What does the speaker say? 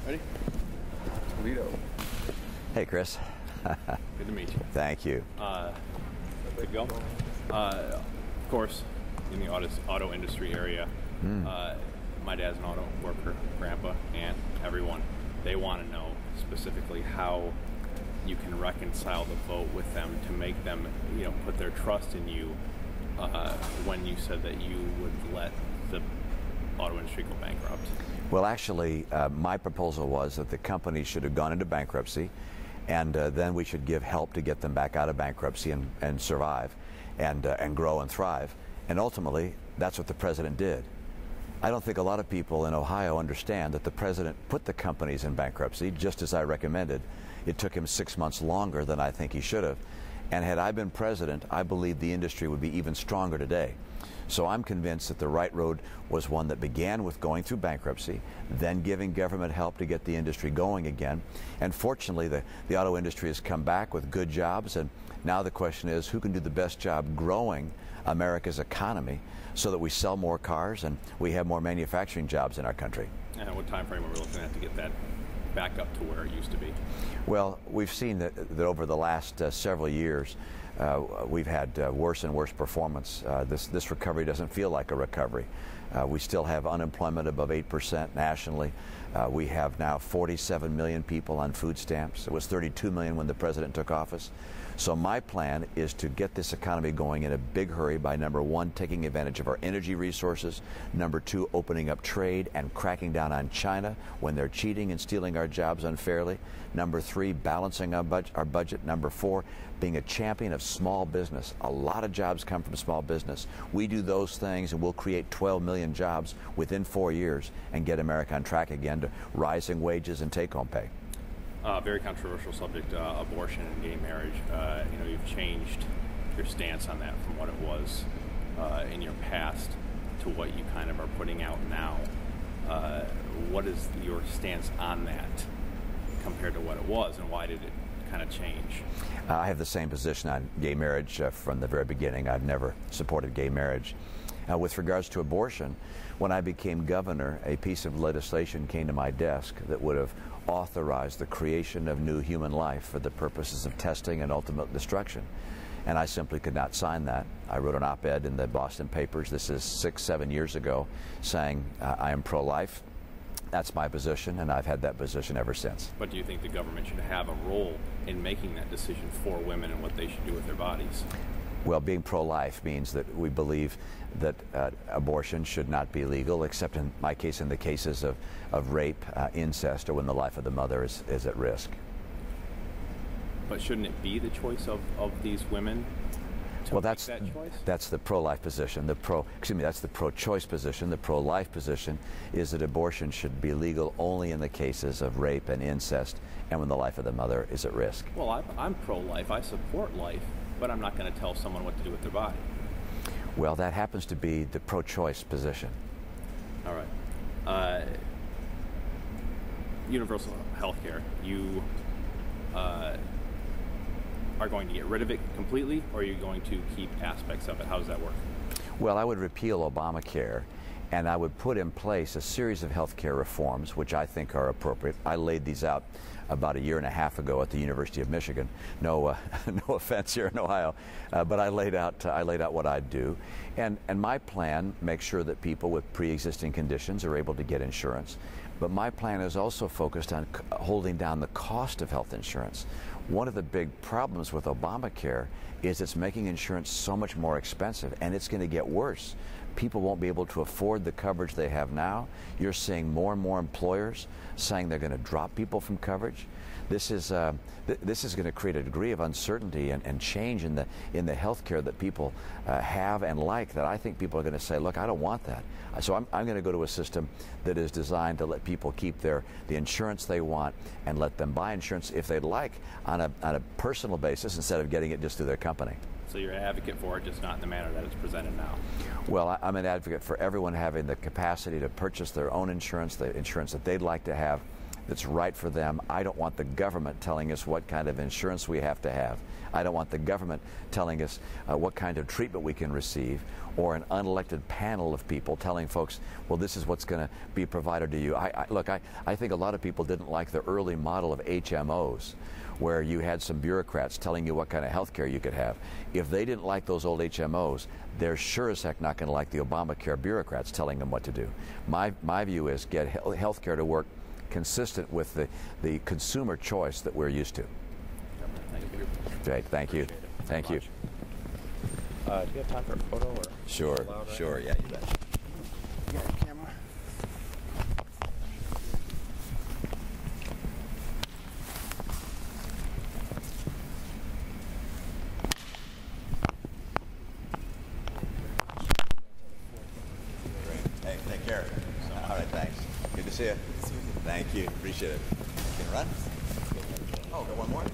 Ready? Toledo. Hey, Chris. Good to meet you. Thank you. Good to go. Of course, in the auto industry area, my dad's an auto worker, grandpa, aunt, everyone. They want to know specifically how you can reconcile the vote with them to make them, put their trust in you when you said that you would let the auto industry go bankrupt. Well, actually, my proposal was that the company should have gone into bankruptcy, and then we should give help to get them back out of bankruptcy and survive and grow and thrive. And ultimately, that's what the president did. I don't think a lot of people in Ohio understand that the president put the companies in bankruptcy, just as I recommended. It took him 6 months longer than I think he should have. And had I been president, I believe the industry would be even stronger today. So I'm convinced that the right road was one that began with going through bankruptcy, then giving government help to get the industry going again. And fortunately, the auto industry has come back with good jobs, and now the question is who can do the best job growing America's economy so that we sell more cars and we have more manufacturing jobs in our country. And what time frame are we looking at to get that back up to where it used to be? Well, we've seen that over the last several years, we've had worse and worse performance. This recovery doesn't feel like a recovery. We still have unemployment above 8% nationally. We have now 47 million people on food stamps. It was 32 million when the president took office. So my plan is to get this economy going in a big hurry by, number one, taking advantage of our energy resources, number two, opening up trade and cracking down on China when they're cheating and stealing our jobs unfairly, number three, balancing our budget, number four, being a champion of small business. A lot of jobs come from small business. We do those things and we'll create 12 million jobs within 4 years and get America on track again to rising wages and take-home pay. Very controversial subject, abortion and gay marriage. You've changed your stance on that from what it was in your past to what you kind of are putting out now. What is your stance on that compared to what it was, and why did it kind of change? I have the same position on gay marriage from the very beginning. I've never supported gay marriage. With regards to abortion, when I became governor, a piece of legislation came to my desk that would have authorized the creation of new human life for the purposes of testing and ultimate destruction. And I simply could not sign that. I wrote an op-ed in the Boston papers, this is 6-7 years ago, saying I am pro-life. That's my position, and I've had that position ever since. But do you think the government should have a role in making that decision for women and what they should do with their bodies? Well, being pro-life means that we believe that abortion should not be legal, except in my case, in the cases of rape, incest, or when the life of the mother is at risk. But shouldn't it be the choice of these women to make that choice? That's the pro-life position. That's the pro-choice position. The pro-life position is that abortion should be legal only in the cases of rape and incest and when the life of the mother is at risk. Well, I'm pro-life. I support life, but I'm not going to tell someone what to do with their body. Well, that happens to be the pro-choice position. All right. Universal health care. You are going to get rid of it completely, or are you going to keep aspects of it? How does that work? Well, I would repeal Obamacare, and I would put in place a series of health care reforms, which I think are appropriate. I laid these out about 1.5 years ago at the University of Michigan. No offense here in Ohio, but I laid out what I'd do, and my plan makes sure that people with pre-existing conditions are able to get insurance. But my plan is also focused on holding down the cost of health insurance. One of the big problems with Obamacare is it's making insurance so much more expensive, and it's going to get worse. People won't be able to afford the coverage they have now. You're seeing more and more employers saying they're going to drop people from coverage. This is going to create a degree of uncertainty and change in the health care that people have and like, that I think people are going to say, look, I don't want that. So I'm going to go to a system that is designed to let people keep the insurance they want and let them buy insurance if they'd like on a personal basis instead of getting it just through their company. So you're an advocate for it, just not in the manner that it's presented now? Well, I'm an advocate for everyone having the capacity to purchase their own insurance, the insurance that they'd like to have, that's right for them. I don't want the government telling us what kind of insurance we have to have. I don't want the government telling us what kind of treatment we can receive, or an unelected panel of people telling folks, well, this is what's going to be provided to you. Look, I think a lot of people didn't like the early model of HMOs, where you had some bureaucrats telling you what kind of health care you could have. If they didn't like those old HMOs, they're sure as heck not going to like the Obamacare bureaucrats telling them what to do. My view is get health care to work consistent with the consumer choice that we're used to. Thank you. Great, thank you. Thank you. Do you have time for a photo? Or Sure, allowed, right? sure, yeah, you bet. You got a camera? Hey, take care. All right, thanks. Good to see you. Thank you. Appreciate it. Can you run? Oh, got one more?